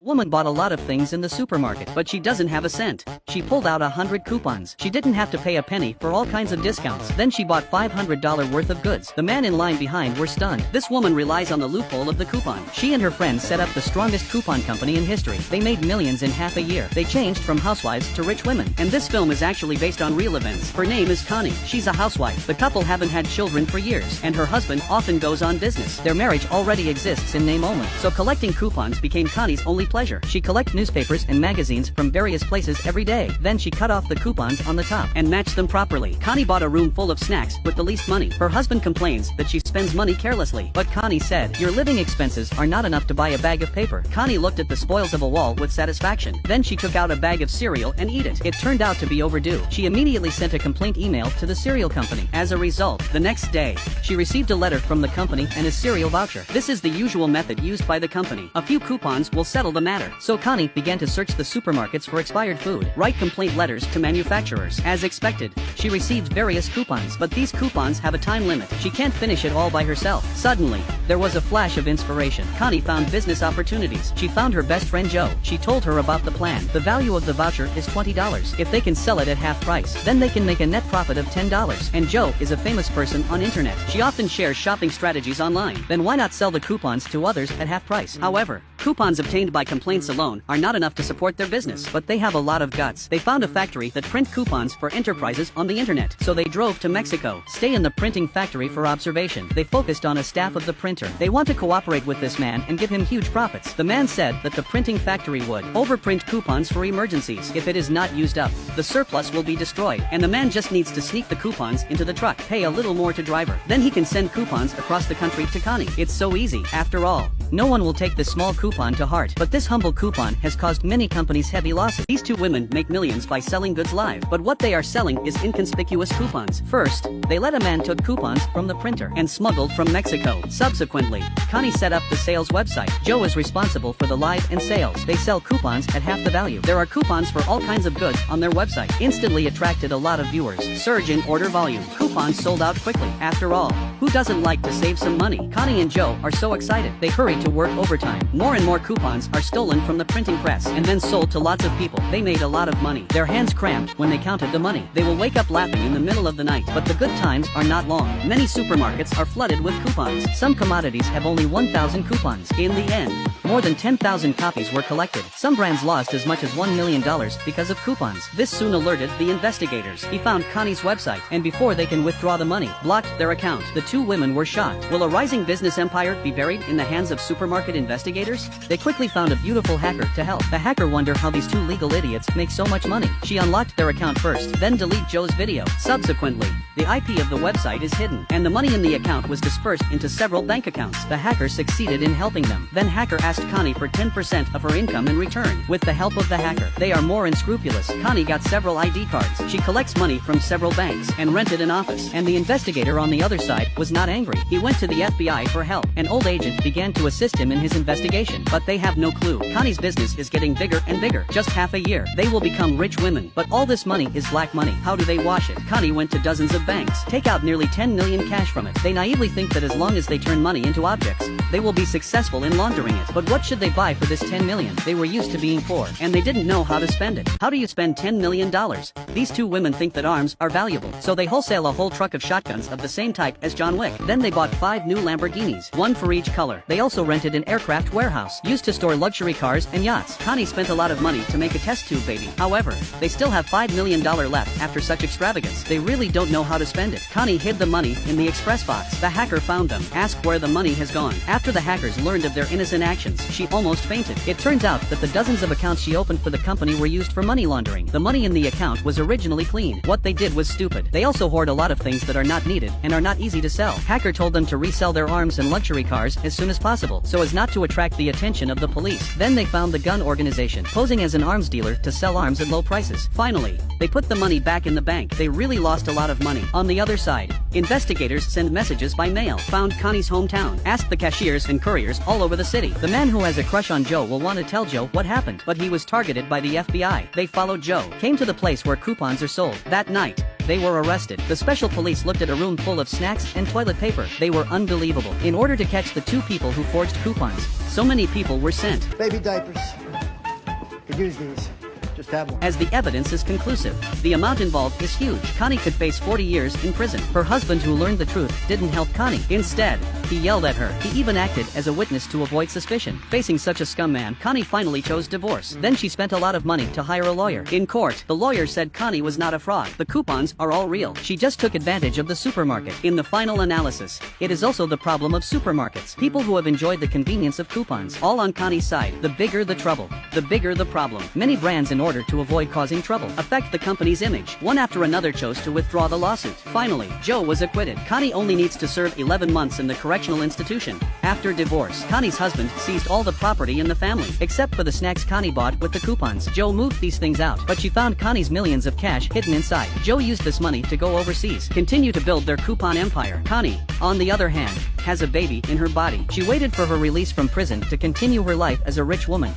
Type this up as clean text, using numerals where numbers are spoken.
Woman bought a lot of things in the supermarket, but she doesn't have a cent. She pulled out 100 coupons. She didn't have to pay a penny for all kinds of discounts. Then she bought $500 worth of goods. The man in line behind were stunned. This woman relies on the loophole of the coupon. She and her friends set up the strongest coupon company in history. They made millions in half a year. They changed from housewives to rich women. And this film is actually based on real events. Her name is Connie. She's a housewife. The couple haven't had children for years, and her husband often goes on business. Their marriage already exists in name only. So collecting coupons became Connie's only pleasure. She collects newspapers and magazines from various places every day. Then she cut off the coupons on the top and matched them properly. Connie bought a room full of snacks with the least money. Her husband complains that she spends money carelessly. But Connie said, "Your living expenses are not enough to buy a bag of paper." Connie looked at the spoils of a wall with satisfaction. Then she took out a bag of cereal and ate it. It turned out to be overdue. She immediately sent a complaint email to the cereal company. As a result, the next day, she received a letter from the company and a cereal voucher. This is the usual method used by the company. A few coupons will settle the matter. So Connie began to search the supermarkets for expired food, write complaint letters to manufacturers. As expected, she received various coupons, but these coupons have a time limit. She can't finish it all by herself. Suddenly, there was a flash of inspiration. Connie found business opportunities. She found her best friend Joe. She told her about the plan. The value of the voucher is $20. If they can sell it at half price, then they can make a net profit of $10. And Joe is a famous person on internet. She often shares shopping strategies online. Then why not sell the coupons to others at half price? However, coupons obtained by complaints alone are not enough to support their business, but they have a lot of guts. They found a factory that print coupons for enterprises on the internet, so they drove to Mexico, stay in the printing factory for observation. They focused on a staff of the printer. They want to cooperate with this man and give him huge profits. The man said that the printing factory would overprint coupons for emergencies. If it is not used up, the surplus will be destroyed, and the man just needs to sneak the coupons into the truck, pay a little more to driver. Then he can send coupons across the country to Connie. It's so easy. After all, no one will take this small coupon to heart, but this humble coupon has caused many companies heavy losses. These two women make millions by selling goods live, but what they are selling is inconspicuous coupons. First, they let a man took coupons from the printer and smuggled from Mexico. Subsequently, Connie set up the sales website. Joe is responsible for the live and sales. They sell coupons at half the value. There are coupons for all kinds of goods on their website. Instantly attracted a lot of viewers. Surge in order volume. Coupons sold out quickly. After all, who doesn't like to save some money? Connie and Joe are so excited. They hurry to work overtime. More and more coupons are stolen from the printing press and then sold to lots of people. They made a lot of money. Their hands cramped when they counted the money. They will wake up laughing in the middle of the night, but the good times are not long. Many supermarkets are flooded with coupons. Some commodities have only 1,000 coupons. In the end, more than 10,000 copies were collected. Some brands lost as much as $1 million because of coupons. This soon alerted the investigators. He found Connie's website, and before they can withdraw the money, blocked their account. The two women were shocked. Will a rising business empire be buried in the hands of supermarket investigators? They quickly found a beautiful hacker to help. The hacker wondered how these two legal idiots make so much money. She unlocked their account first, then delete Joe's video. Subsequently, the IP of the website is hidden, and the money in the account was dispersed into several bank accounts. The hacker succeeded in helping them. Then hacker asked Connie for 10% of her income in return. With the help of the hacker, they are more unscrupulous. Connie got several ID cards. She collects money from several banks and rented an office. And the investigator on the other side was not angry. He went to the FBI for help. An old agent began to assist him in his investigation, but they have no clue. Connie's business is getting bigger and bigger. Just half a year, they will become rich women. But all this money is black money. How do they wash it? Connie went to dozens of banks, take out nearly 10 million cash from it. They naively think that as long as they turn money into objects, they will be successful in laundering it. But what should they buy for this 10 million? They were used to being poor, and they didn't know how to spend it. How do you spend $10 million? These two women think that arms are valuable, so they wholesale a whole truck of shotguns of the same type as John Wick. Then they bought 5 new Lamborghinis, one for each color. They also rented an aircraft warehouse, used to store luxury cars and yachts. Connie spent a lot of money to make a test tube baby. However, they still have $5 million left after such extravagance. They really don't know how to spend it. Connie hid the money in the express box. The hacker found them, asked where the money has gone. After the hackers learned of their innocent actions, she almost fainted. It turns out that the dozens of accounts she opened for the company were used for money laundering. The money in the account was originally clean. What they did was stupid. They also hoard a lot of things that are not needed and are not easy to sell. Hacker told them to resell their arms and luxury cars as soon as possible, so as not to attract the attention of the police. Then they found the gun organization, posing as an arms dealer to sell arms at low prices. Finally, they put the money back in the bank. They really lost a lot of money. On the other side, investigators send messages by mail, found Connie's hometown, asked the cashiers and couriers all over the city. The man who has a crush on Joe will want to tell Joe what happened, but he was targeted by the FBI. They followed Joe, came to the place where coupons are sold. That night, they were arrested. The special police looked at a room full of snacks and toilet paper. They were unbelievable. In order to catch the two people who forged coupons, So many people were sent. Baby diapers. Could use these. Just have one. As the evidence is conclusive, the amount involved is huge. Connie could face 40 years in prison. Her husband, who learned the truth, didn't help Connie. Instead, he yelled at her. He even acted as a witness to avoid suspicion. Facing such a scum man, Connie finally chose divorce. Then she spent a lot of money to hire a lawyer. In court, the lawyer said Connie was not a fraud. The coupons are all real. She just took advantage of the supermarket. In the final analysis, it is also the problem of supermarkets. People who have enjoyed the convenience of coupons. All on Connie's side. The bigger the trouble, the bigger the problem. Many brands, in order to avoid causing trouble, affect the company's image. One after another chose to withdraw the lawsuit. Finally, Joe was acquitted. Connie only needs to serve 11 months in the correctional institution. After divorce, Connie's husband seized all the property in the family, except for the snacks Connie bought with the coupons. Joe moved these things out, but she found Connie's millions of cash hidden inside. Joe used this money to go overseas, continue to build their coupon empire. Connie, on the other hand, has a baby in her body. She waited for her release from prison to continue her life as a rich woman.